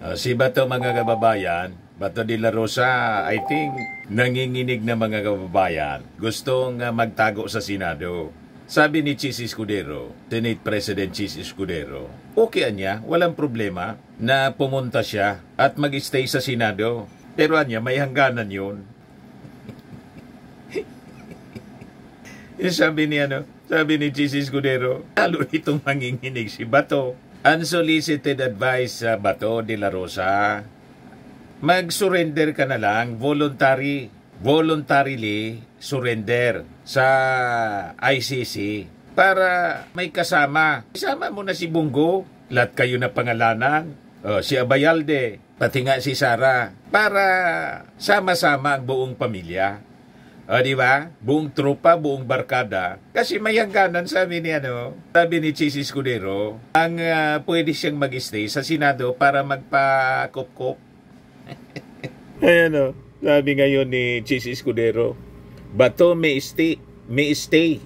Si Bato, mga kababayan, Bato de la Rosa, I think nanginginig na mga kababayan, gustong magtago sa Senado. Sabi ni Chis Escudero, Senate President Chis Escudero, okay niya, walang problema na pumunta siya at mag-stay sa Senado. Pero anya, may hangganan yun. Sabi ni Chis Escudero, lalo nitong manginginig si Bato. Unsolicited advice sa Bato de la Rosa. Mag-surrender ka na lang, voluntarily surrender sa ICC para may kasama. Isama mo na si Bungo, lahat kayo na pangalanan, si Abayalde, pati nga si Sara, para sama-sama ang buong pamilya. Di ba? Buong tropa, buong barkada. Kasi may hangganan, sabi ni Chis Escudero, ang pwede siyang mag-stay sa Senado para magpa-kop-kop. Ayan sabi ngayon ni Chis Escudero, Bato may stay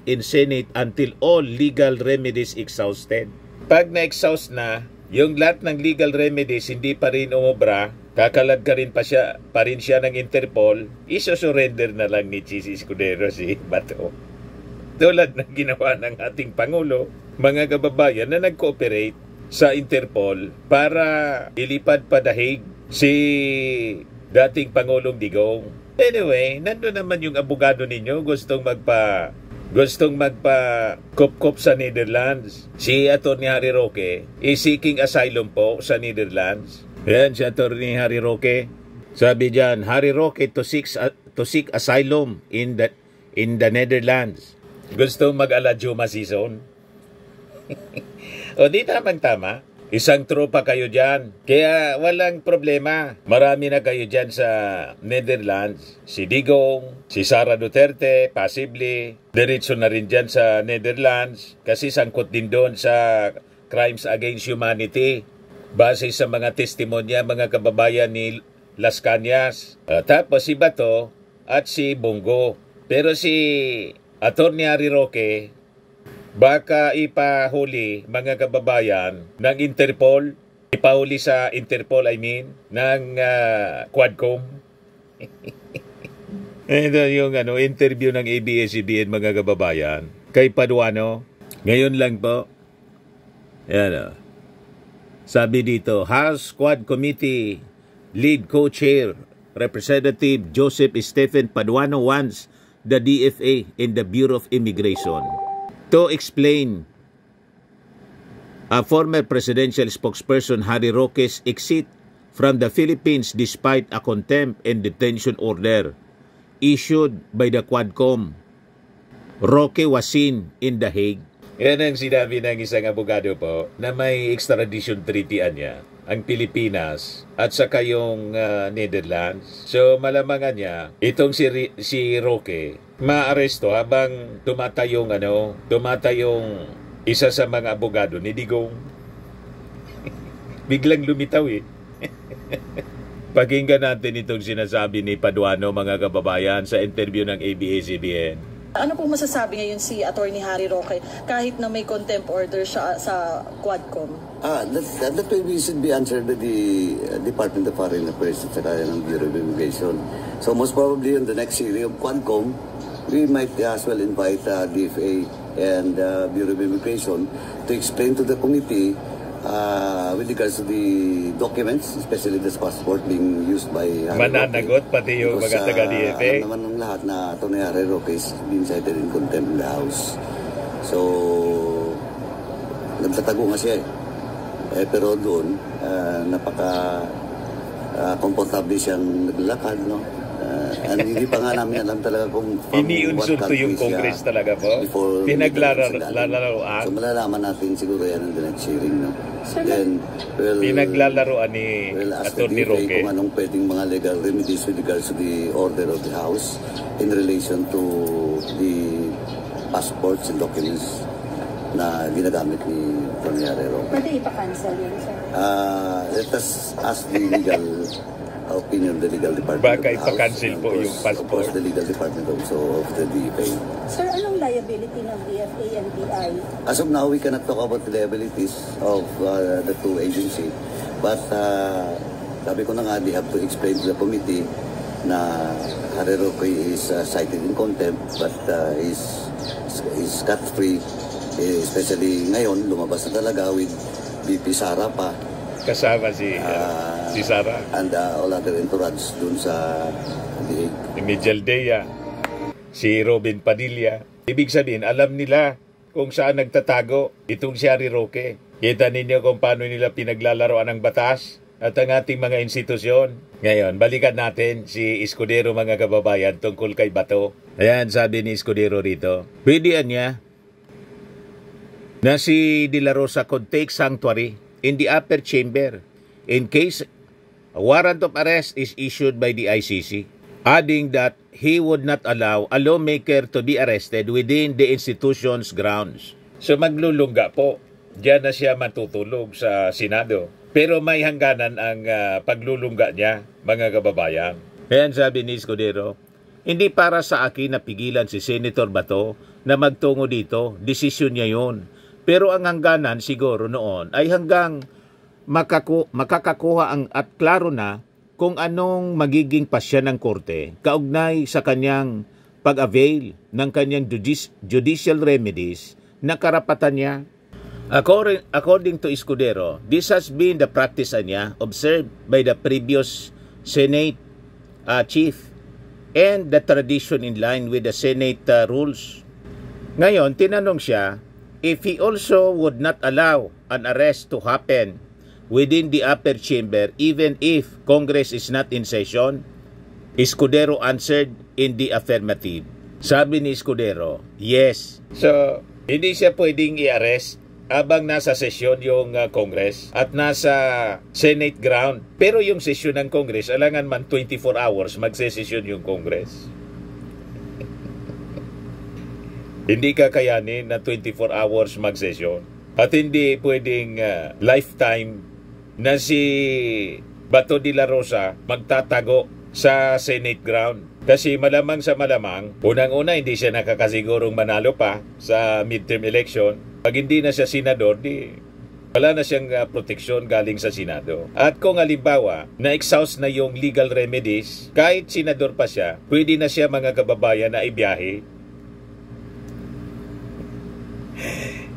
in Senate until all legal remedies exhausted. Pag na-exhaust na, yung lahat ng legal remedies hindi pa rin umobra, kakalad ka rin pa rin siya ng Interpol, isosurrender na lang ni Chis Escudero si Bato. Tulad ng ginawa ng ating Pangulo, mga kababayan na nag-cooperate sa Interpol para ilipad pa dahig si dating Pangulong Digong. Anyway, nandun naman yung abogado ninyo, gustong magpa-kop-kop sa Netherlands. Si Atty. Harry Roque is seeking asylum po sa Netherlands. Yan si Atty. Harry Roque. Sabi diyan, Harry Roque to seek asylum in the Netherlands. Gusto mag-ala Juma season? O di tamang-tama. Isang tropa kayo dyan. Kaya walang problema. Marami na kayo dyan sa Netherlands. Si Digong, si Sara Duterte, possibly. Diretso na rin dyan sa Netherlands. Kasi sangkot din doon sa crimes against humanity. Base sa mga testimonya, mga kababayan ni Las Cañas. Tapos si Bato at si Bungo. Pero si Atty. Harry Roque, baka ipahuli, mga kababayan, ng Interpol. Ipahuli sa Interpol, ng Quadcom. Ito yung interview ng ABS-CBN, mga kababayan, kay Paduano. Ngayon lang po. Yan sabi dito, House Quad Committee Lead Co-Chair Representative Joseph Stephen Paduano wants the DFA and the Bureau of Immigration to explain a former presidential spokesperson Harry Roque's exit from the Philippines despite a contempt and detention order issued by the Quadcom. Roque was seen in The Hague. Yan ang sinabi ng isang abogado po na may extradition treaty niya ang Pilipinas at saka yung Netherlands. So malamangan niya itong si Roque maaresto habang tumatayong isa sa mga abogado ni Digong. Biglang lumitaw Pakinggan natin itong sinasabi ni Paduano, mga kababayan, sa interview ng ABS-CBN. Ano po masasabi ngayon si Atty. Harry Roque kahit na may contempt order siya sa Quadcom? That way we should be answered by the Department of Foreign Affairs at saka ng Bureau of Immigration. So most probably in the next hearing of Quadcom, we might as well invite DFA and Bureau of Immigration to explain to the committee with regards to the documents, especially this passport being used by Harry Mananagot pati yung mga taga-DFA. Alam naman ng lahat na Atty. Harry Roque is being cited in contempt in the House. So, nagtatago nga siya pero doon, napaka-komportable siyang naglalakad, no? Hindi pa nga namin alam talaga kung iniunsulto yung Congress talaga po. Pinaglalaroan. So malalaman natin siguro yan in the next hearing, no? Then, pinaglalaroan ni Atty. Roque kung anong pwedeng mga legal remedies with regards to the order of the House in relation to the passports and documents na ginagamit ni Atty. Roque. Pwede ipa-cancel yun, sir? Let us ask the legal opinion of the legal department. Baka ipa-cancel po yung passport. Of course, the legal department also of the DFA. Sir, anong liability ng DFA and BI? As of now, we cannot talk about the liabilities of the two agencies. But sabi ko na nga, they have to explain to the committee na Harry Roque is cited in contempt, but is scot-free. Especially ngayon, lumabas na talaga with VP Sara pa. Kasama si Sara. And all other entourage dun sa DA. Si Mijel Dea, si Robin Padilla. Ibig sabihin, alam nila kung saan nagtatago itong si Harry Roque. Kita ninyo kung paano nila pinaglalaroan ng batas at ang ating mga institusyon. Ngayon, balikan natin si Escudero, mga kababayan, tungkol kay Bato. Ayan, sabi ni Escudero rito, pwedeen niya na si De La Rosa could take sanctuary in the upper chamber in case a warrant of arrest is issued by the ICC, adding that he would not allow a lawmaker to be arrested within the institution's grounds. So maglulungga po. Diyan na siya matutulog sa Senado. Pero may hangganan ang paglulungga niya, mga kababayan. Ayan sabi ni Escudero, hindi para sa akin na pigilan si Senator Bato na magtungo dito. Desisyon niya yun. Pero ang hangganan siguro noon ay hanggang makakakuha at klaro na kung anong magiging pasya ng korte kaugnay sa kanyang pag-avail ng kanyang judicial remedies na karapatan niya. According to Escudero, this has been the practice niya observed by the previous Senate chief and the tradition in line with the Senate rules. Ngayon, tinanong siya if he also would not allow an arrest to happen within the upper chamber even if Congress is not in session. Escudero answered in the affirmative. Sabi ni Escudero, yes. So, hindi siya pwedeng i-arrest habang nasa sesyon yung Congress at nasa Senate ground. Pero yung sesyon ng Congress, alangan man 24 hours magsesesyon yung Congress. Hindi kakayanin na 24 hours magsesyon. At hindi pwedeng lifetime na si Bato de la Rosa magtatago sa Senate ground. Kasi malamang sa malamang, unang-una hindi siya nakakasigurong manalo pa sa midterm election. Pag hindi na siya senador, wala na siyang proteksyon galing sa Senado. At kung halimbawa, na-exhaust na yung legal remedies, kahit senador pa siya, pwede na siya, mga kababayan, na ibiyahe.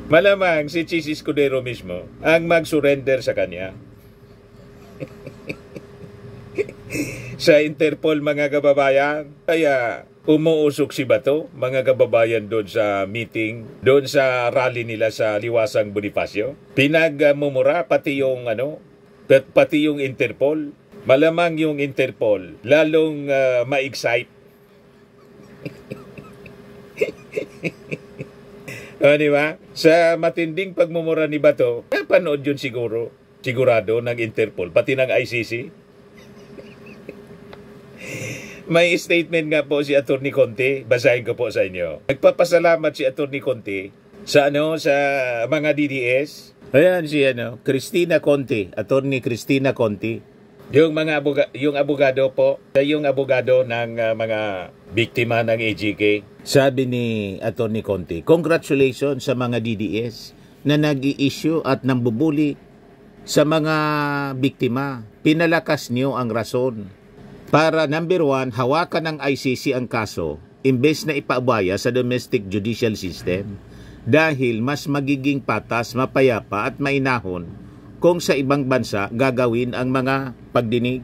Malamang si Chis Escudero mismo ang mag-surrender sa kanya. Sa Interpol, mga kababayan. Kaya umuusok si Bato, mga kababayan, doon sa meeting, doon sa rally nila sa Liwasang Bonifacio. Pinagmumura pati yung Interpol. Malamang yung Interpol lalong ma-excite. Di ba? Sa matinding pagmumura ni Bato, napanood yun sigurado ng Interpol, pati ng ICC. May statement nga po si Atty. Conte, basahin ko po sa inyo. Nagpapasalamat si Atty. Conte sa mga DDS. Ayan si Cristina Conte, Atty. Cristina Conte. Yung abogado po, yung abogado ng mga biktima ng AGK. Sabi ni Atty. Conte, congratulations sa mga DDS na nag-i-issue at nambubuli sa mga biktima. Pinalakas niyo ang rason para, number 1, hawakan ng ICC ang kaso imbes na ipaabaya sa domestic judicial system dahil mas magiging patas, mapayapa at mainahon kung sa ibang bansa gagawin ang mga pagdinig.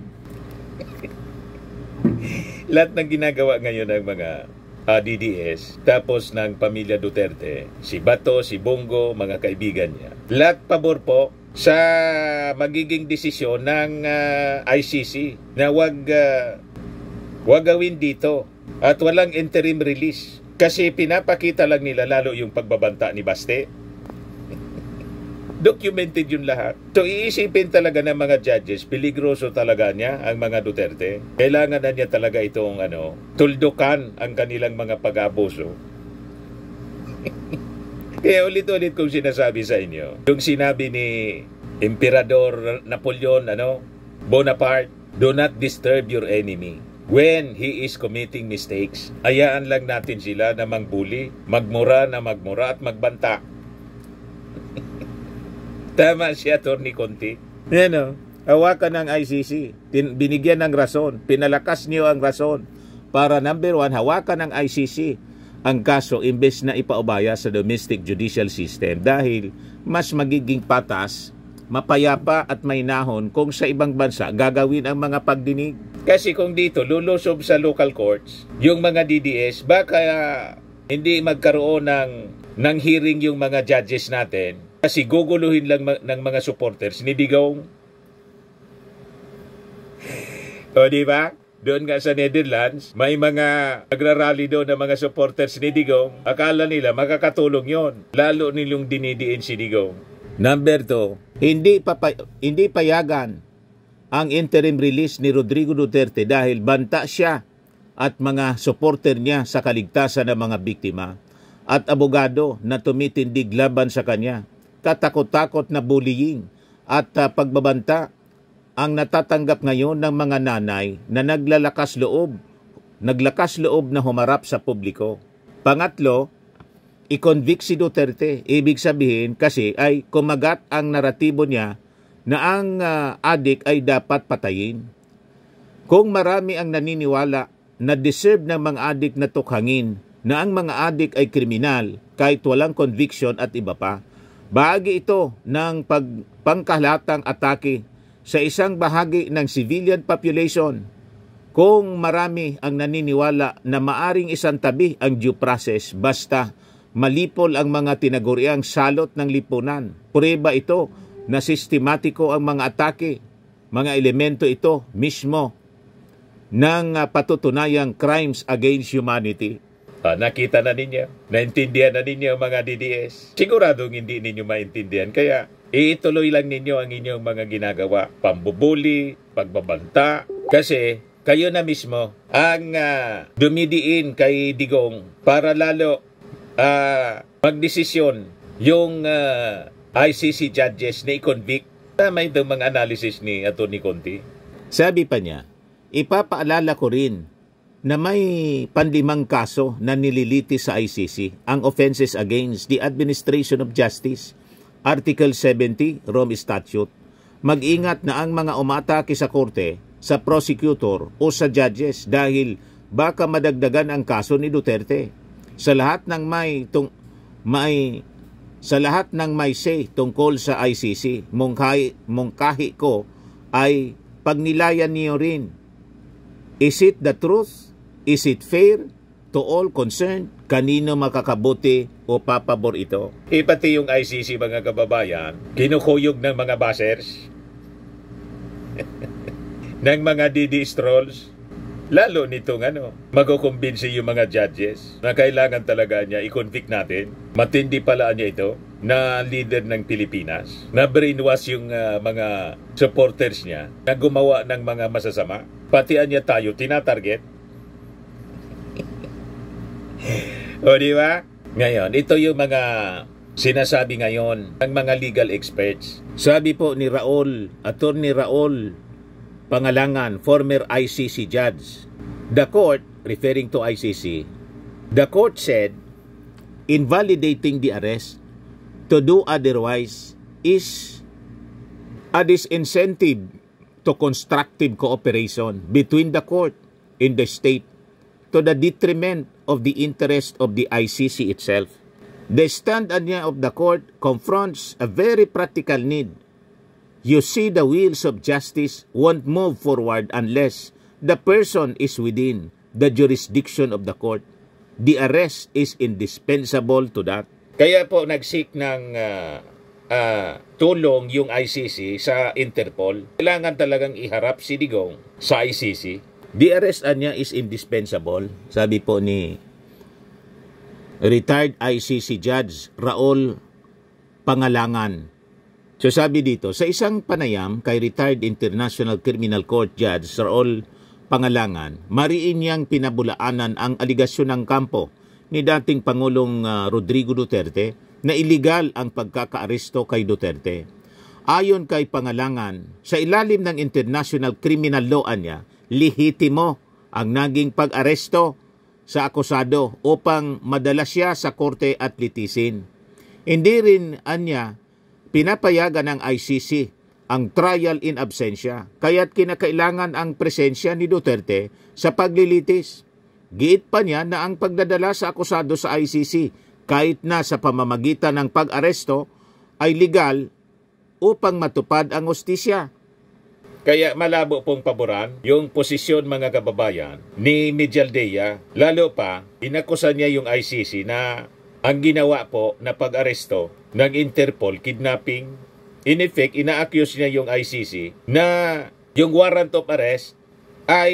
Lahat ng ginagawa ngayon ng mga DDS, tapos ng pamilya Duterte, si Bato, si Bongo, mga kaibigan niya, lahat pabor po sa magiging desisyon ng ICC na wag gawin dito at walang interim release kasi pinapakita lang nila lalo yung pagbabanta ni Baste. Documented yun lahat. So iisipin talaga ng mga judges, peligroso talaga niya ang mga Duterte. Kailangan na niya talaga itong tuldukan ang kanilang mga pag-abuso. Kaya ulit-ulit kong sinasabi sa inyo, yung sinabi ni Emperador Napoleon Bonaparte, do not disturb your enemy when he is committing mistakes. Hayaan lang natin sila na mangbuli, magmura at magbanta. Tama si Atty. Conte. Hawakan ng ICC. Binigyan ng rason. Pinalakas niyo ang rason para number 1, hawakan ng ICC ang kaso imbes na ipaubaya sa domestic judicial system dahil mas magiging patas, mapayapa at mainahon kung sa ibang bansa gagawin ang mga pagdinig. Kasi kung dito lulusob sa local courts, yung mga DDS, baka hindi magkaroon ng hearing yung mga judges natin kasi guguluhin lang ng mga supporters ni Digong. O di ba? Doon nga sa Netherlands, may mga nagrarally doon ng mga supporters ni Digong. Akala nila makakatulong yon, lalo nilang dinidiin si Digong. Number 2, hindi payagan ang interim release ni Rodrigo Duterte dahil banta siya at mga supporter niya sa kaligtasan ng mga biktima at abogado na tumitindig laban sa kanya. Katakot-takot na bullying at pagbabanta ang natatanggap ngayon ng mga nanay na naglakas loob na humarap sa publiko. Pangatlo, i-convict si Duterte. Ibig sabihin kasi ay kumagat ang naratibo niya na ang adik ay dapat patayin. Kung marami ang naniniwala na deserve ng mga adik na tukhangin, na ang mga adik ay kriminal kahit walang conviction at iba pa, bahagi ito ng pangkahalatang atake sa isang bahagi ng civilian population. Kung marami ang naniniwala na maaring isang tabi ang due process basta malipol ang mga tinaguriang salot ng lipunan. Prueba ito na sistematiko ang mga atake, mga elemento ito mismo ng patutunayang crimes against humanity. Nakita na ninyo, naintindihan na ninyo mga DDS. Siguradong hindi ninyo maintindihan, kaya ituloy lang ninyo ang inyong mga ginagawa, pambubuli, pagbabanta, kasi kayo na mismo ang dumidiin kay Digong para lalo magdesisyon yung ICC judges na i-convict. Tama itong mga analysis ni Atty. Conti. Sabi pa niya, ipapaalala ko rin na may panlimang kaso na nililiti sa ICC, ang offenses against the administration of justice, Article 70, Rome Statute. Mag-ingat na ang mga umatake sa korte, sa prosecutor o sa judges dahil baka madagdagan ang kaso ni Duterte. Sa lahat ng may say tungkol sa ICC, mungkahi ko ay pagnilayan niyo rin. Is it the truth? Is it fair to all concerned? Kanino makakabuti o papabor ito? Pati yung ICC, mga kababayan, kinukuyog ng mga bashers, ng mga DD strolls, lalo nitong makukumbinsi yung mga judges na kailangan talaga niya i-convict natin. Matindi pala niya ito na leader ng Pilipinas, na brainwash yung mga supporters niya, na gumawa ng mga masasama. Pati niya tayo tinatarget. O di ba? Ngayon, ito yung mga sinasabi ngayon ng mga legal experts. Sabi po ni Attorney Raul Pangalangan, former ICC judge, the court, referring to ICC, the court said, invalidating the arrest to do otherwise is a disincentive to constructive cooperation between the court and the state to the detriment of the interest of the ICC itself. The stand of the court confronts a very practical need. You see, the wheels of justice won't move forward unless the person is within the jurisdiction of the court. The arrest is indispensable to that. Kaya po nagsik ng tulong yung ICC sa Interpol. Kailangan talagang iharap si Digong sa ICC. The arrest niya is indispensable, sabi po ni retired ICC Judge Raul Pangalangan. So sabi dito, sa isang panayam kay retired International Criminal Court Judge Raul Pangalangan, mariin niyang pinabulaanan ang aligasyon ng kampo ni dating Pangulong Rodrigo Duterte na iligal ang pagkakaaresto kay Duterte. Ayon kay Pangalangan, sa ilalim ng international criminal law niya, lehitimo ang naging pag-aresto sa akusado upang madala siya sa korte at litisin. Hindi rin anya pinapayagan ng ICC ang trial in absentia, kaya't kinakailangan ang presensya ni Duterte sa paglilitis. Giit pa niya na ang pagdadala sa akusado sa ICC, kahit na sa pamamagitan ng pag-aresto, ay legal upang matupad ang hustisya. Kaya malabo pong paboran yung posisyon, mga kababayan, ni Mijaldea. Lalo pa, inakusa niya yung ICC na ang ginawa po na pag-aresto ng Interpol, kidnapping. In effect, ina-accuse niya yung ICC na yung warrant of arrest ay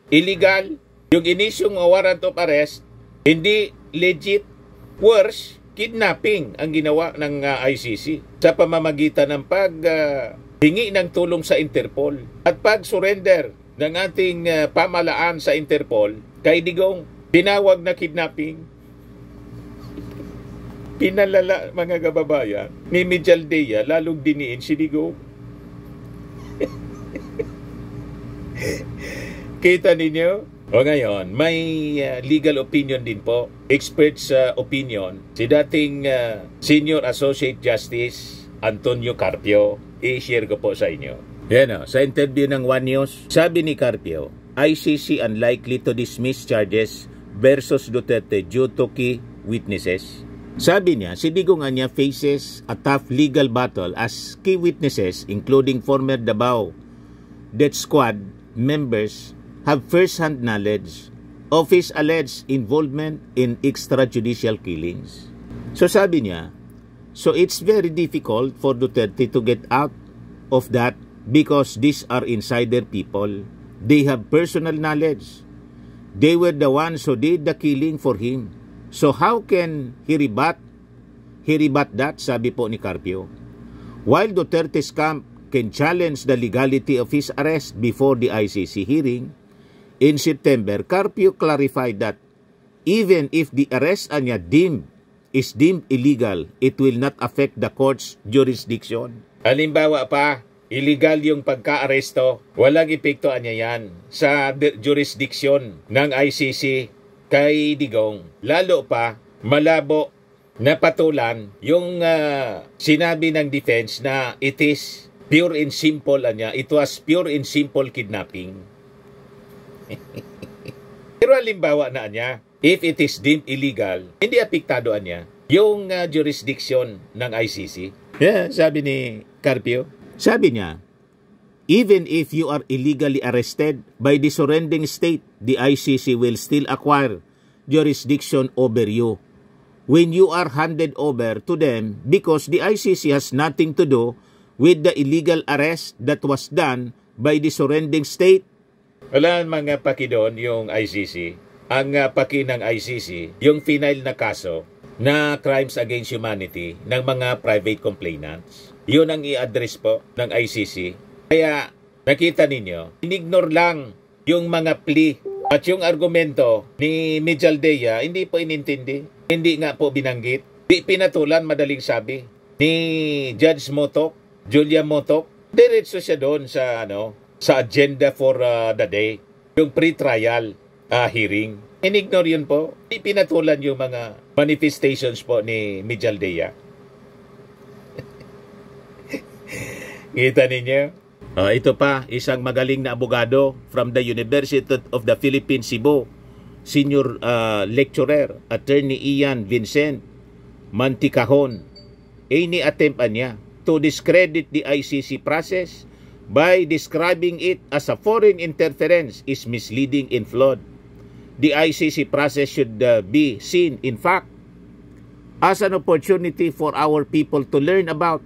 illegal. Yung inisyong warrant of arrest, hindi legit. Worse, kidnapping ang ginawa ng ICC sa pamamagitan ng paghingi ng tulong sa Interpol at pag-surrender ng ating pamalaan sa Interpol kay Digong. Tinawag na kidnapping. Pinalala, mga kababayan, ni Mijaldea, lalong diniin si Digong. Kita ninyo? O ngayon, may legal opinion din po, experts opinion, si dating Senior Associate Justice Antonio Carpio. I-share ko po sa inyo. Yan o, sa interview ng One News, sabi ni Carpio, ICC unlikely to dismiss charges versus Duterte due to key witnesses. Sabi niya, si Digong niya faces a tough legal battle as key witnesses, including former Davao Death Squad members, have first-hand knowledge of his alleged involvement in extrajudicial killings. So sabi niya, so it's very difficult for Duterte to get out of that because these are insider people. They have personal knowledge. They were the ones who did the killing for him. So how can he rebut that, sabi po ni Carpio. While Duterte's camp can challenge the legality of his arrest before the ICC hearing, in September, Carpio clarified that even if the arrest niya is deemed illegal, it will not affect the court's jurisdiction. Halimbawa pa, illegal yung pagka-aresto, walang epekto niya yan sa jurisdiction ng ICC kay Digong. Lalo pa, malabo na patulan yung sinabi ng defense na it is pure and simple niya. It was pure and simple kidnapping. Pero halimbawa na niya, if it is deemed illegal, hindi apektado niya yung jurisdiction ng ICC. Yeah, sabi ni Carpio. Sabi niya, even if you are illegally arrested by the surrendering state, the ICC will still acquire jurisdiction over you when you are handed over to them because the ICC has nothing to do with the illegal arrest that was done by the surrendering state. Wala mga paki doon yung ICC. Ang paki ng ICC, yung final na kaso na crimes against humanity ng mga private complainants. Yun ang i-address po ng ICC. Kaya nakita ninyo, inignore lang yung mga plea at yung argumento ni Mijaldea, hindi po inintindi. Hindi nga po binanggit. Di pinatulan, madaling sabi, ni Judge Motok, Julia Motok. Diretso siya doon sa sa agenda for the day, yung pre-trial hearing. Inignore yun po. Pinatulan yung mga manifestations po ni Mijaldea. Kita ninyo? Ito pa, isang magaling na abogado from the University of the Philippines, Cebu, senior lecturer, attorney Ian Vincent Manticahon. Ini-attempt niya to discredit the ICC process by describing it as a foreign interference is misleading and flawed. The ICC process should be seen, in fact, as an opportunity for our people to learn about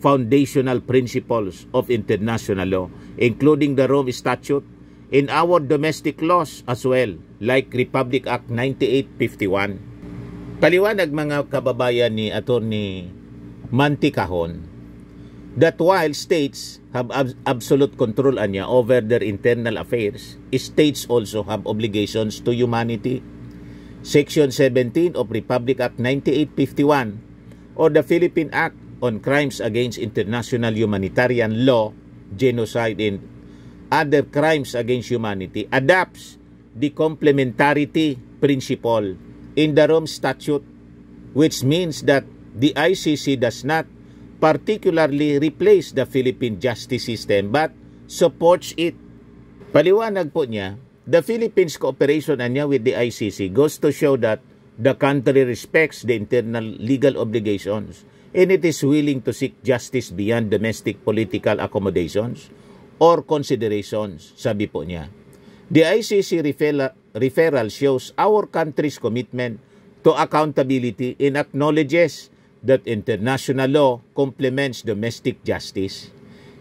foundational principles of international law, including the Rome Statute and our domestic laws as well, like Republic Act 9851. Paliwanag, mga kababayan, ni Attorney Manticahon, that while states have absolute control over their internal affairs, states also have obligations to humanity. Section 17 of Republic Act 9851 or the Philippine Act on Crimes Against International Humanitarian Law, Genocide and Other Crimes Against Humanity adopts the complementarity principle in the Rome Statute, which means that the ICC does not particularly replace the Philippine justice system but supports it. Paliwanag po niya, the Philippines cooperation niya with the ICC goes to show that the country respects the internal legal obligations and it is willing to seek justice beyond domestic political accommodations or considerations, sabi po niya. The ICC referral shows our country's commitment to accountability and acknowledges that international law complements domestic justice.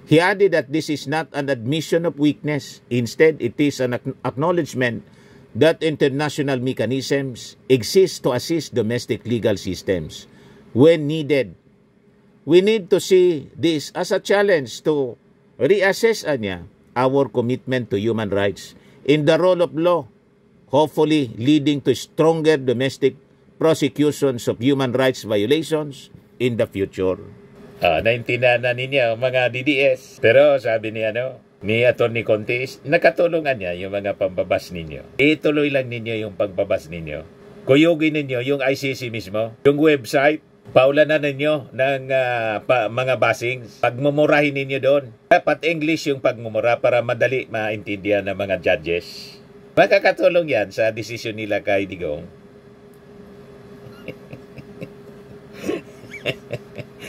He added that this is not an admission of weakness. Instead, it is an acknowledgement that international mechanisms exist to assist domestic legal systems when needed. We need to see this as a challenge to reassess our commitment to human rights in the role of law, hopefully leading to stronger domestic prosecutions of human rights violations in the future. Naintindihan na ninyo mga DDS. Pero sabi ni Atty. Contis, nakatulungan niya yung mga pambabas ninyo. Ituloy lang ninyo yung pagbabas ninyo. Kuyugin ninyo yung ICC mismo, yung website, paulanan ninyo ng mga basings. Pagmumurahin ninyo doon. Dapat English yung pagmumura para madali maintindihan ng mga judges. Makakatulong yan sa desisyon nila kay Digong.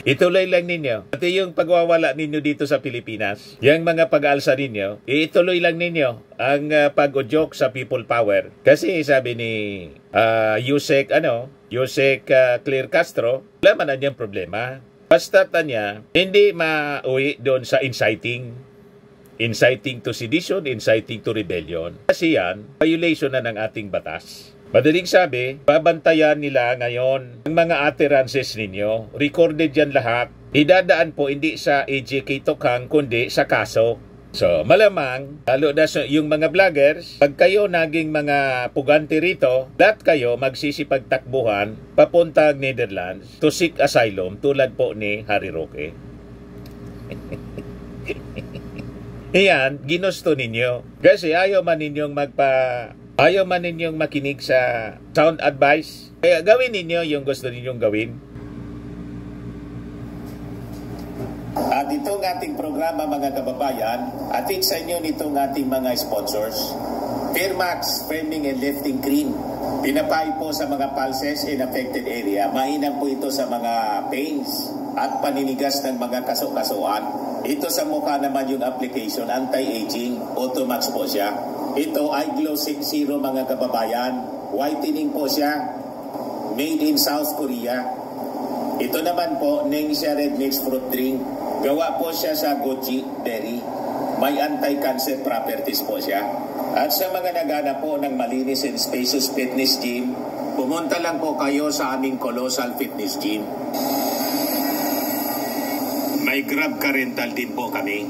Ituloy lang ninyo. Pati yung pagwawala ninyo dito sa Pilipinas, yung mga pag-aalsa ninyo, ituloy lang ninyo ang pag-udyok sa people power. Kasi sabi ni Yusek Claire Castro, wala man niyang problema. Basta niya, hindi mauwi doon sa inciting to sedition, inciting to rebellion. Kasi yan, violation na ng ating batas. Madaling sabi, babantayan nila ngayon ang mga utterances ninyo. Recorded yan lahat. Idadaan po hindi sa AJK Tokhang, kundi sa kaso. So, malamang, lalo na yung mga vloggers, pag kayo naging mga pugante rito, lahat kayo magsisipagtakbuhan papuntang Netherlands to seek asylum tulad po ni Harry Roque. Iyan, ginusto ninyo. Kasi ayaw man ninyong makinig sa sound advice. Kaya gawin ninyo yung gusto ninyong gawin. At itong ating programa mga kababayan, atin sa inyo nitong ating mga sponsors. Fairmax, Framing and Lifting Cream. Pinapay po sa mga pulses in affected area. Mainam po ito sa mga pains at paninigas ng mga kaso-kasuan. Ito sa mukha naman yung application, anti-aging, Automax po siya. Ito ay Glow 60 mga kababayan. Whitening po siya. Made in South Korea. Ito naman po, Ningxia Red Mix Fruit Drink. Gawa po siya sa goji berry. May anti-cancer properties po siya. At sa mga nagana po ng malinis and spacious fitness gym, pumunta lang po kayo sa aming Colossal Fitness Gym. May Grab Car Rental din po kami.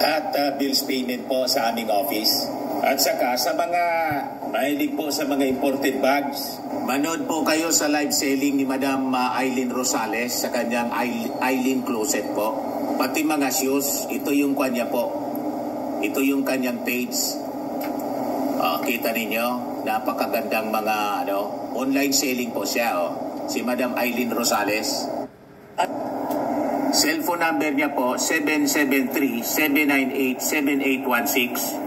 At bills payment po sa aming office. At saka sa mga mahilig po sa mga imported bags, manood po kayo sa live selling ni Madam Aileen Rosales sa kanyang Aileen Closet po. Pati mga shoes, ito yung kanya po. Ito yung kanyang page. Kita ninyo, napakagandang mga online selling po siya. Si Madam Aileen Rosales. At cellphone number niya po, 773-798-7816.